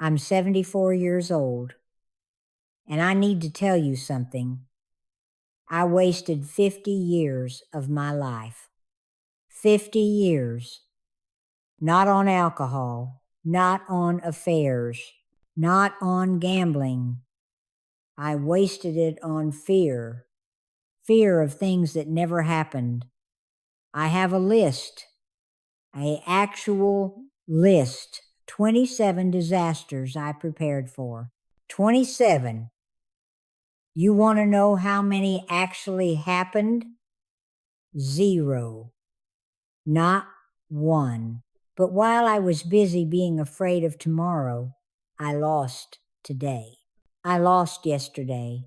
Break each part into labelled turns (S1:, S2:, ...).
S1: I'm 74 years old, and I need to tell you something. I wasted 50 years of my life. 50 years. Not on alcohol, not on affairs, not on gambling. I wasted it on fear. Fear of things that never happened. I have a list, an actual list. 27 disasters I prepared for. 27. You want to know how many actually happened? 0. Not one. But while I was busy being afraid of tomorrow, I lost today. I lost yesterday.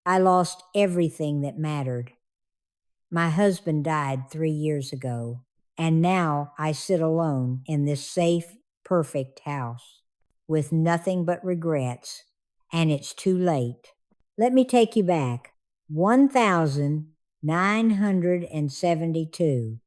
S1: I lost everything that mattered. My husband died 3 years ago, and now I sit alone in this safe, perfect house with nothing but regrets, and it's too late. Let me take you back. 1972.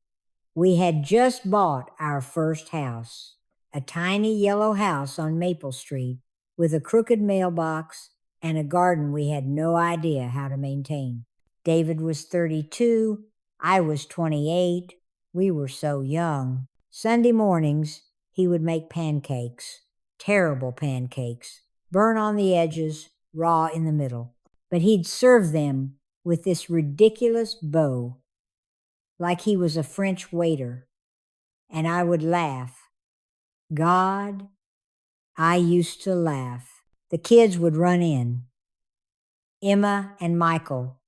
S1: We had just bought our first house, a tiny yellow house on Maple Street with a crooked mailbox and a garden we had no idea how to maintain. David was 32. I was 28. We were so young. Sunday mornings, he would make pancakes, terrible pancakes, burn on the edges, raw in the middle. But he'd serve them with this ridiculous bow, like he was a French waiter. And I would laugh. God, I used to laugh. The kids would run in. Emma and Michael,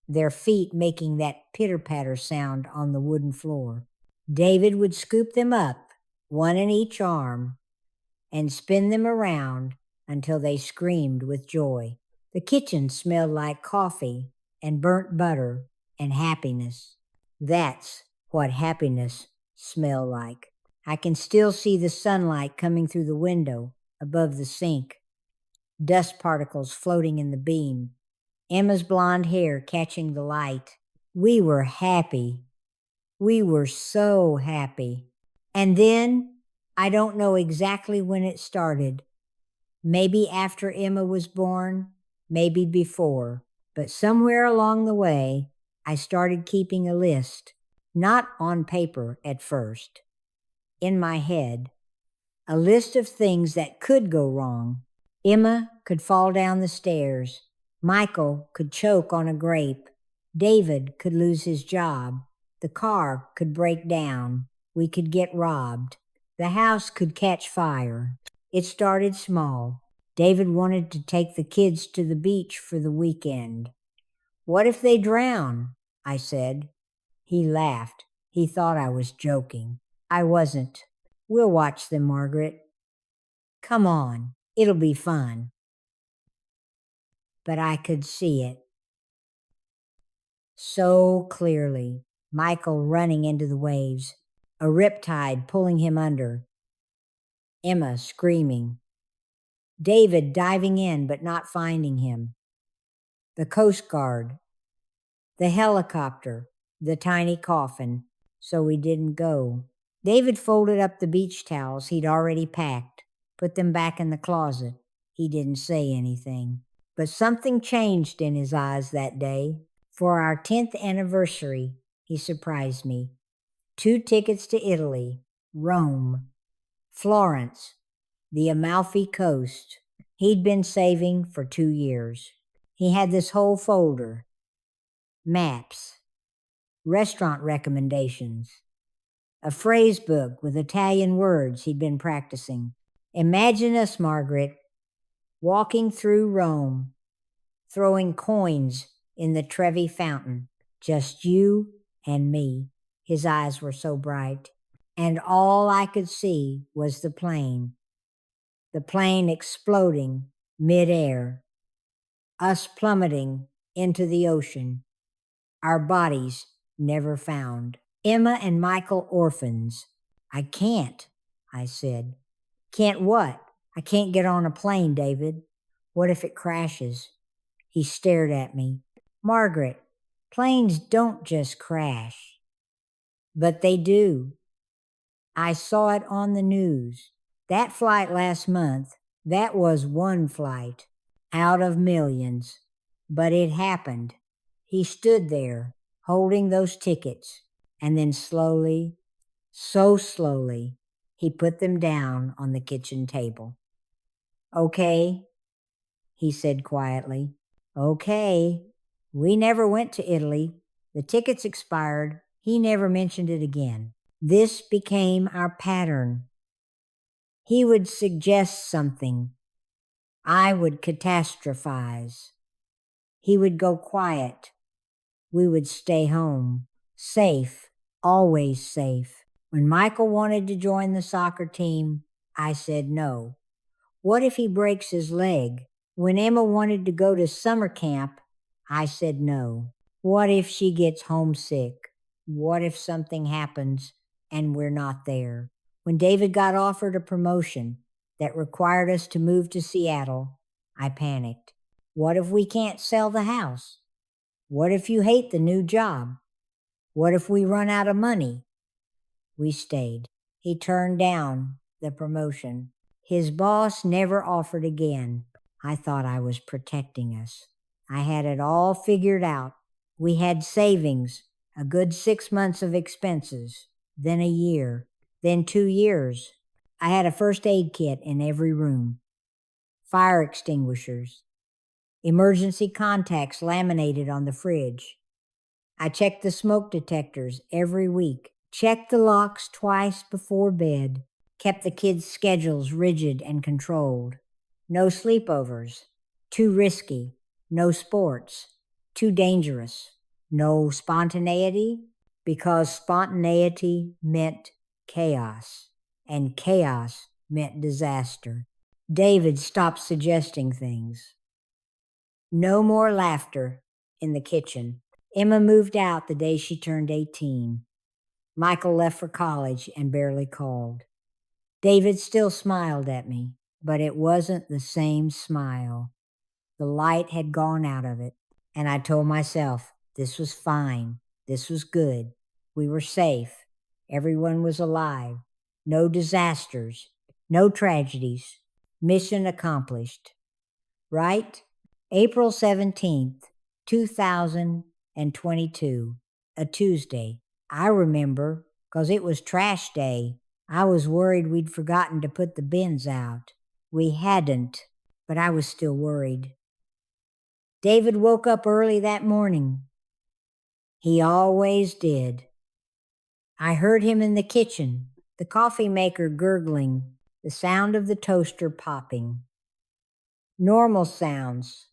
S1: their feet making that pitter-patter sound on the wooden floor. David would scoop them up, one in each arm, and spin them around until they screamed with joy. The kitchen smelled like coffee and burnt butter and happiness. That's what happiness smelled like. I can still see the sunlight coming through the window above the sink, dust particles floating in the beam, Emma's blonde hair catching the light. We were happy. We were so happy. And then, I don't know exactly when it started. Maybe after Emma was born, maybe before. But somewhere along the way, I started keeping a list, not on paper at first, in my head, a list of things that could go wrong. Emma could fall down the stairs. Michael could choke on a grape. David could lose his job. The car could break down. We could get robbed. The house could catch fire. It started small. David wanted to take the kids to the beach for the weekend. What if they drown? I said. He laughed. He thought I was joking. I wasn't. We'll watch them, Margaret. Come on, it'll be fun. But I could see it so clearly. Michael running into the waves, a riptide pulling him under. Emma screaming. David diving in but not finding him. The Coast Guard. The helicopter. The tiny coffin. So we didn't go. David folded up the beach towels he'd already packed, put them back in the closet. He didn't say anything. But something changed in his eyes that day. For our 10th anniversary, he surprised me. 2 tickets to Italy, Rome, Florence, the Amalfi Coast. He'd been saving for 2 years. He had this whole folder. Maps, restaurant recommendations, a phrase book with Italian words he'd been practicing. Imagine us, Margaret, walking through Rome, throwing coins in the Trevi fountain. Just you and me. His eyes were so bright. And all I could see was the plane exploding midair, us plummeting into the ocean, our bodies never found. Emma and Michael orphans. I can't, I said. Can't what? I can't get on a plane, David. What if it crashes? He stared at me. Margaret, planes don't just crash. But they do. I saw it on the news. That flight last month, that was one flight out of millions. But it happened. He stood there holding those tickets, and then slowly, so slowly, he put them down on the kitchen table. Okay, he said quietly. Okay. We never went to Italy. The tickets expired. He never mentioned it again. This became our pattern. He would suggest something. I would catastrophize. He would go quiet. We would stay home. Safe. Always safe. When Michael wanted to join the soccer team, I said no. What if he breaks his leg? When Emma wanted to go to summer camp, I said no. What if she gets homesick? What if something happens and we're not there? When David got offered a promotion that required us to move to Seattle, I panicked. What if we can't sell the house? What if you hate the new job? What if we run out of money? We stayed. He turned down the promotion. His boss never offered again. I thought I was protecting us. I had it all figured out. We had savings, a good 6 months of expenses, then a year, then 2 years. I had a first aid kit in every room, fire extinguishers, emergency contacts laminated on the fridge. I checked the smoke detectors every week, checked the locks twice before bed, kept the kids' schedules rigid and controlled. No sleepovers. Too risky. No sports. Too dangerous. No spontaneity, because spontaneity meant chaos, and chaos meant disaster. David stopped suggesting things. No more laughter in the kitchen. Emma moved out the day she turned 18. Michael left for college and barely called. David still smiled at me, but it wasn't the same smile. The light had gone out of it, and I told myself this was fine. This was good. We were safe. Everyone was alive. No disasters. No tragedies. Mission accomplished. Right? April 17th, 2022, a Tuesday. I remember, 'cause it was trash day. I was worried we'd forgotten to put the bins out. We hadn't, but I was still worried. David woke up early that morning. He always did. I heard him in the kitchen, the coffee maker gurgling, the sound of the toaster popping. Normal sounds,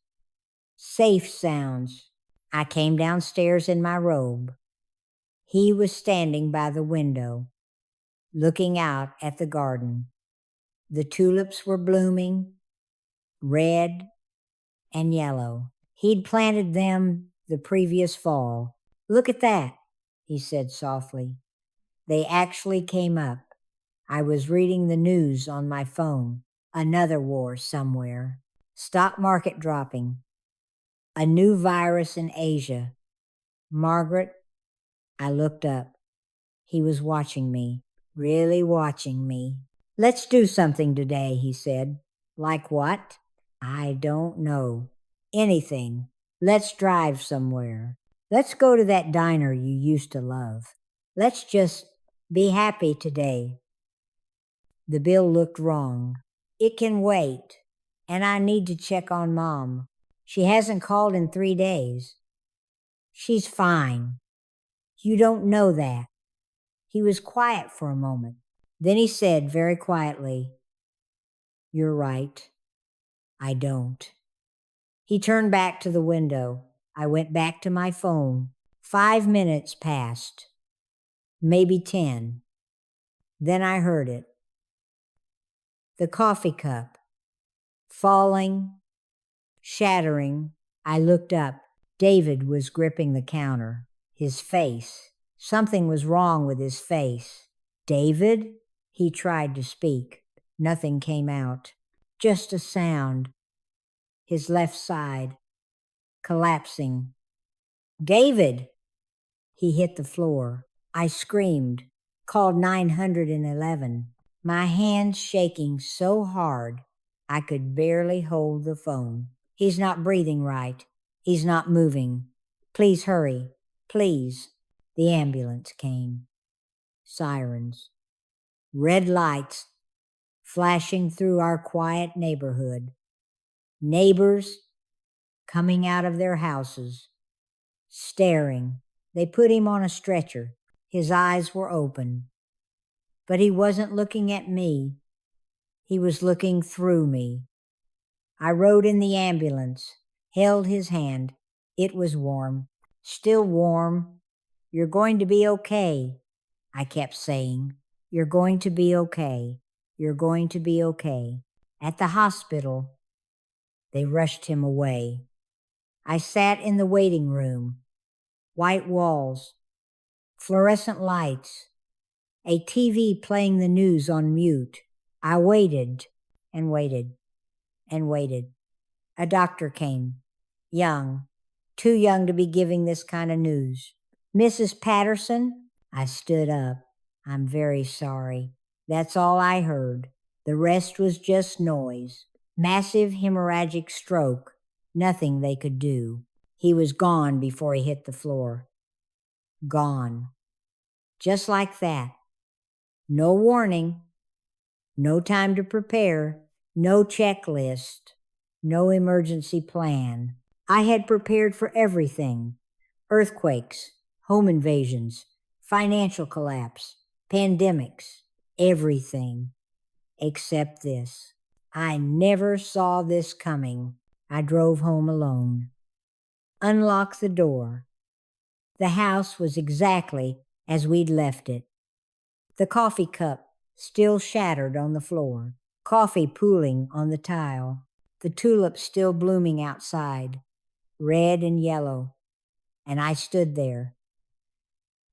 S1: safe sounds. I came downstairs in my robe. He was standing by the window, looking out at the garden. The tulips were blooming, red and yellow. He'd planted them the previous fall. Look at that, he said softly. They actually came up. I was reading the news on my phone. Another war somewhere. Stock market dropping. A new virus in Asia. Margaret, I looked up. He was watching me, really watching me. Let's do something today, he said. Like what? I don't know. Anything. Let's drive somewhere. Let's go to that diner you used to love. Let's just be happy today. The bill looked wrong. It can wait. And I need to check on Mom. She hasn't called in 3 days. She's fine. You don't know that. He was quiet for a moment. Then he said very quietly, "You're right. I don't." He turned back to the window. I went back to my phone. 5 minutes passed. Maybe 10. Then I heard it. The coffee cup. Falling. Shattering. I looked up. David was gripping the counter. His face. Something was wrong with his face. David? He tried to speak. Nothing came out. Just a sound. His left side. Collapsing. David! He hit the floor. I screamed. Called 911. my hands shaking so hard I could barely hold the phone. He's not breathing right. He's not moving. Please hurry. Please. The ambulance came. Sirens. Red lights flashing through our quiet neighborhood. Neighbors coming out of their houses, staring. They put him on a stretcher. His eyes were open. But he wasn't looking at me. He was looking through me. I rode in the ambulance, held his hand. It was warm, still warm. You're going to be okay, I kept saying. You're going to be okay. You're going to be okay. At the hospital, they rushed him away. I sat in the waiting room. White walls, fluorescent lights, a TV playing the news on mute. I waited and waited and waited. A doctor came, young, too young to be giving this kind of news. Mrs. Patterson? I stood up. I'm very sorry. That's all I heard. The rest was just noise. Massive hemorrhagic stroke. Nothing they could do. He was gone before he hit the floor. Gone. Just like that. No warning. No time to prepare. No checklist. No emergency plan. I had prepared for everything. Earthquakes, home invasions, financial collapse, pandemics, everything. Except this. I never saw this coming. I drove home alone. Unlocked the door. The house was exactly as we'd left it. The coffee cup still shattered on the floor. Coffee pooling on the tile. The tulips still blooming outside, red and yellow. And I stood there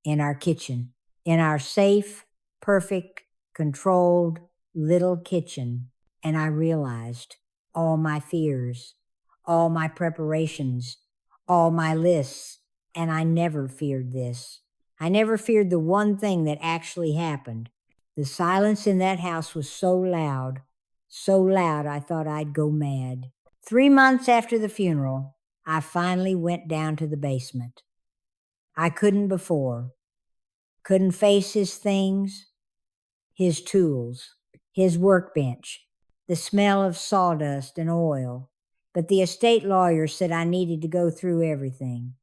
S1: in our kitchen, in our safe, perfect, controlled little kitchen. And I realized all my fears, all my preparations, all my lists. And I never feared this. I never feared the one thing that actually happened. The silence in that house was so loud I thought I'd go mad. 3 months after the funeral, I finally went down to the basement. I couldn't before. Couldn't face his things, his tools, his workbench, the smell of sawdust and oil. But the estate lawyer said I needed to go through everything.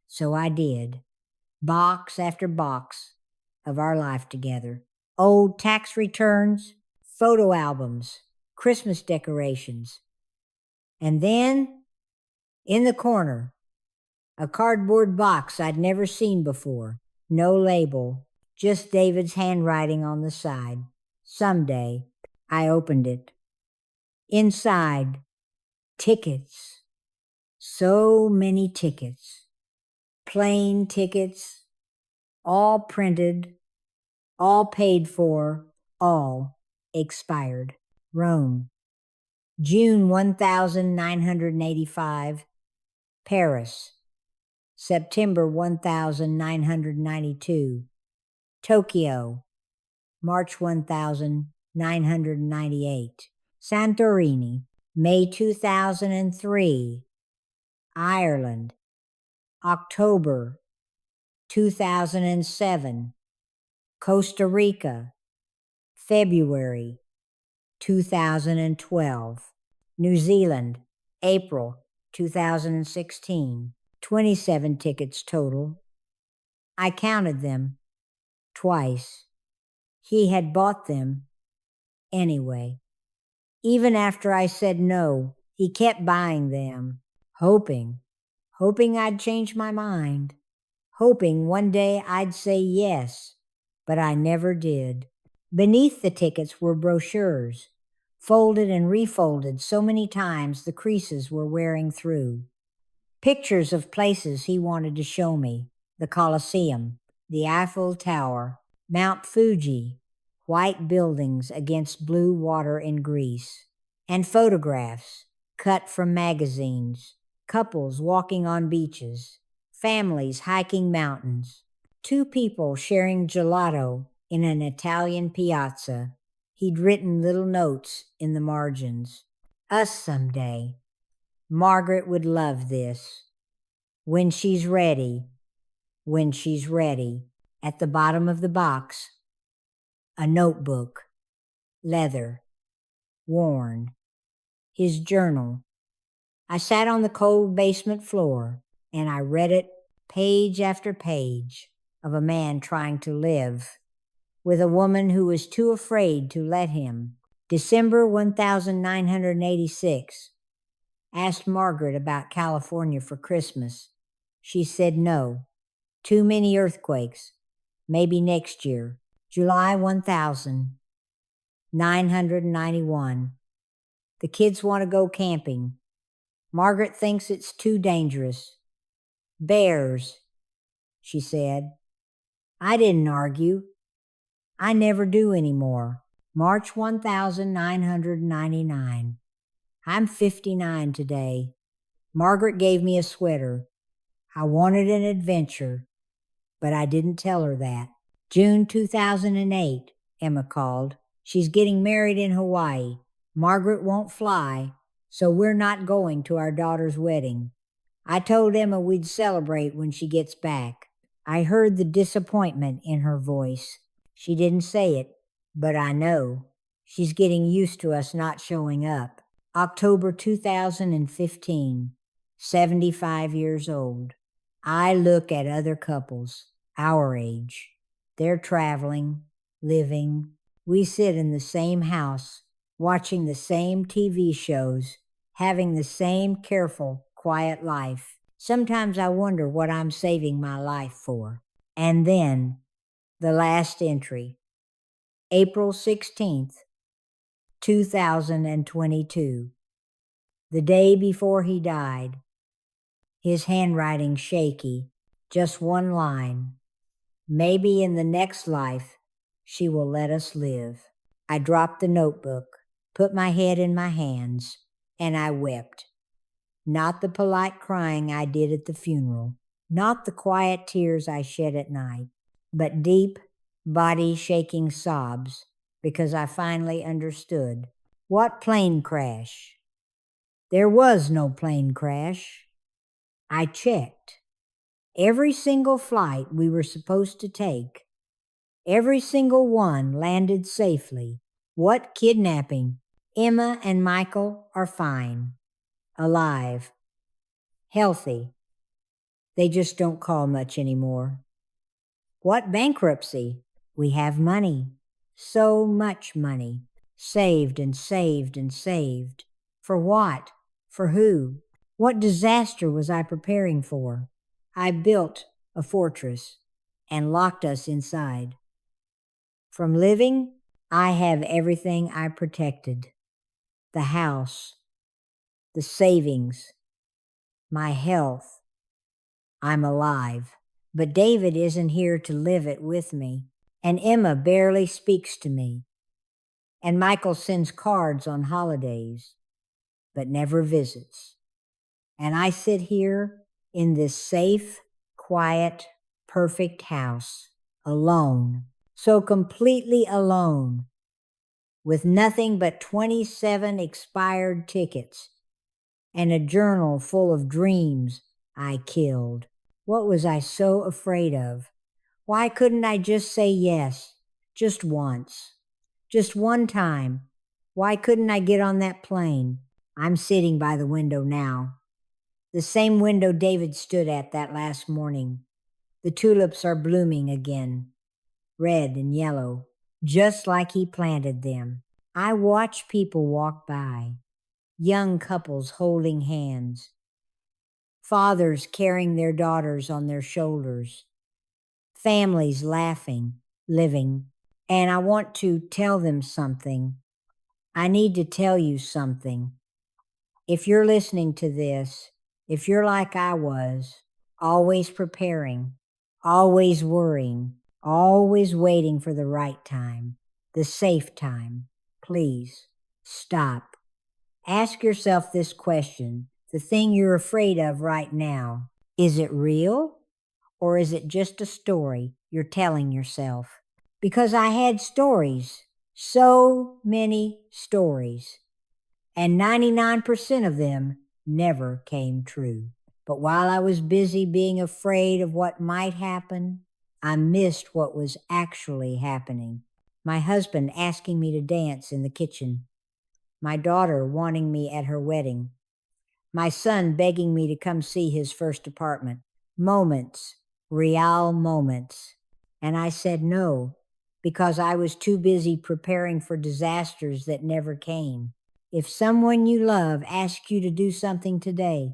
S1: So I did. Box after box of our life together. Old tax returns, photo albums, Christmas decorations. And then, in the corner, a cardboard box I'd never seen before. No label, just David's handwriting on the side. Someday, I opened it. Inside, tickets. So many tickets. Plain tickets, all printed, all paid for, all expired. Rome. June 1985. Paris. September 1992. Tokyo. March 1998. Santorini. May 2003. Ireland. October 2007. Costa Rica. February 2012. New Zealand. April 2016. 27 tickets total. I counted them twice. He had bought them anyway. Even after I said no, he kept buying them, hoping I'd change my mind, hoping one day I'd say yes, but I never did. Beneath the tickets were brochures, folded and refolded so many times the creases were wearing through. Pictures of places he wanted to show me: the Colosseum, the Eiffel Tower, Mount Fuji, white buildings against blue water in Greece, and photographs cut from magazines, couples walking on beaches, families hiking mountains, 2 people sharing gelato in an Italian piazza. He'd written little notes in the margins. Us someday. Margaret would love this. When she's ready. When she's ready. At the bottom of the box, a notebook. Leather. Worn. His journal. I sat on the cold basement floor and I read it page after page of a man trying to live with a woman who was too afraid to let him. December 1986. Asked Margaret about California for Christmas. She said no. Too many earthquakes. Maybe next year. July 1991. The kids want to go camping. Margaret thinks it's too dangerous. Bears, she said. I didn't argue. I never do anymore. March 1999. I'm 59 today. Margaret gave me a sweater. I wanted an adventure, but I didn't tell her that. June 2008, Emma called. She's getting married in Hawaii. Margaret won't fly, so we're not going to our daughter's wedding. I told Emma we'd celebrate when she gets back. I heard the disappointment in her voice. She didn't say it, but I know. She's getting used to us not showing up. October 2015, 75 years old. I look at other couples, our age. They're traveling, living. We sit in the same house, watching the same TV shows, having the same careful, quiet life. Sometimes I wonder what I'm saving my life for. And then, the last entry, April 16th, 2022, the day before he died. His handwriting shaky, just one line. Maybe in the next life, she will let us live. I dropped the notebook, put my head in my hands, and I wept. Not the polite crying I did at the funeral, not the quiet tears I shed at night, but deep, body-shaking sobs, because I finally understood. What plane crash? There was no plane crash. I checked. Every single flight we were supposed to take, every single one landed safely. What kidnapping? Emma and Michael are fine, alive, healthy. They just don't call much anymore. What bankruptcy? We have money, so much money, saved and saved and saved. For what? For who? What disaster was I preparing for? I built a fortress and locked us inside. From living, I have everything I protected. The house, the savings, my health. I'm alive. But David isn't here to live it with me, and Emma barely speaks to me. And Michael sends cards on holidays, but never visits. And I sit here in this safe, quiet, perfect house, alone, so completely alone, with nothing but 27 expired tickets and a journal full of dreams I killed. What was I so afraid of? Why couldn't I just say yes, just once, just one time? Why couldn't I get on that plane? I'm sitting by the window now. The same window David stood at that last morning. The tulips are blooming again, red and yellow, just like he planted them. I watch people walk by, young couples holding hands, fathers carrying their daughters on their shoulders, families laughing, living, and I want to tell them something. I need to tell you something. If you're listening to this, if you're like I was, always preparing, always worrying, always waiting for the right time, the safe time, please stop. Ask yourself this question, the thing you're afraid of right now. Is it real, or is it just a story you're telling yourself? Because I had stories, So many stories, and 99% of them never came true. But while I was busy being afraid of what might happen, I missed what was actually happening. My husband asking me to dance in the kitchen. My daughter wanting me at her wedding. My son begging me to come see his first apartment. Moments, real moments. And I said no, because I was too busy preparing for disasters that never came. If someone you love asks you to do something today,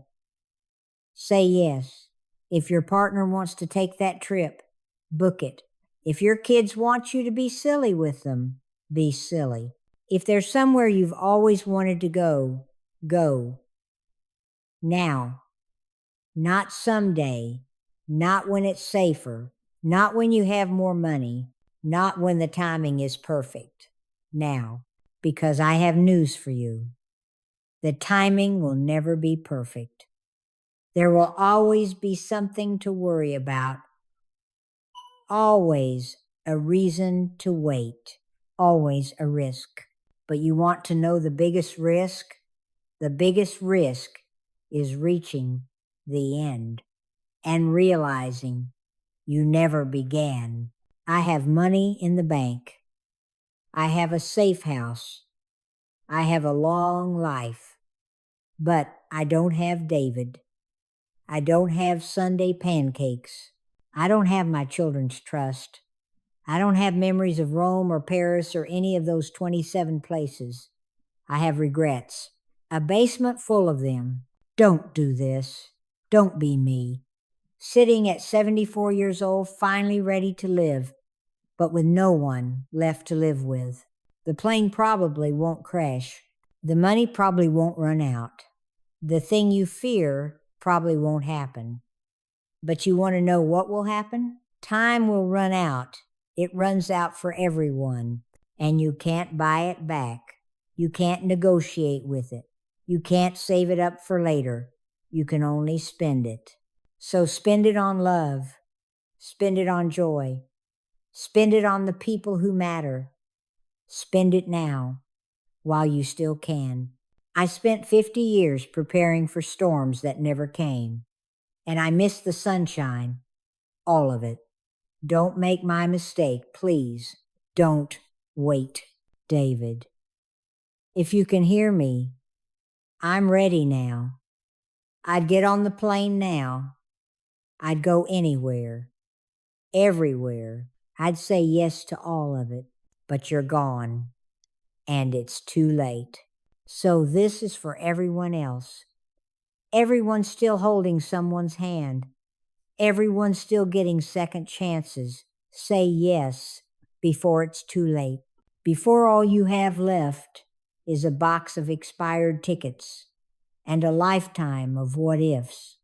S1: say yes. If your partner wants to take that trip, book it. If your kids want you to be silly with them, be silly. If there's somewhere you've always wanted to go, go. Now, not someday, not when it's safer, not when you have more money, not when the timing is perfect. Now, because I have news for you. The timing will never be perfect. There will always be something to worry about, always a reason to wait, always a risk. But you want to know the biggest risk? The biggest risk is reaching the end and realizing you never began. I have money in the bank. I have a safe house. I have a long life. But I don't have David. I don't have Sunday pancakes. I don't have my children's trust. I don't have memories of Rome or Paris or any of those 27 places. I have regrets. A basement full of them. Don't do this. Don't be me. Sitting at 74 years old, finally ready to live, but with no one left to live with. The plane probably won't crash. The money probably won't run out. The thing you fear probably won't happen. But you want to know what will happen? Time will run out. It runs out for everyone, and you can't buy it back. You can't negotiate with it. You can't save it up for later. You can only spend it. So spend it on love. Spend it on joy. Spend it on the people who matter. Spend it now, while you still can. I spent 50 years preparing for storms that never came, and I missed the sunshine, all of it. Don't make my mistake, please. Don't wait, David. If you can hear me, I'm ready now. I'd get on the plane now. I'd go anywhere, everywhere. I'd say yes to all of it, but you're gone, and it's too late. So this is for everyone else. Everyone's still holding someone's hand. Everyone's still getting second chances. Say yes before it's too late. Before all you have left is a box of expired tickets and a lifetime of what ifs.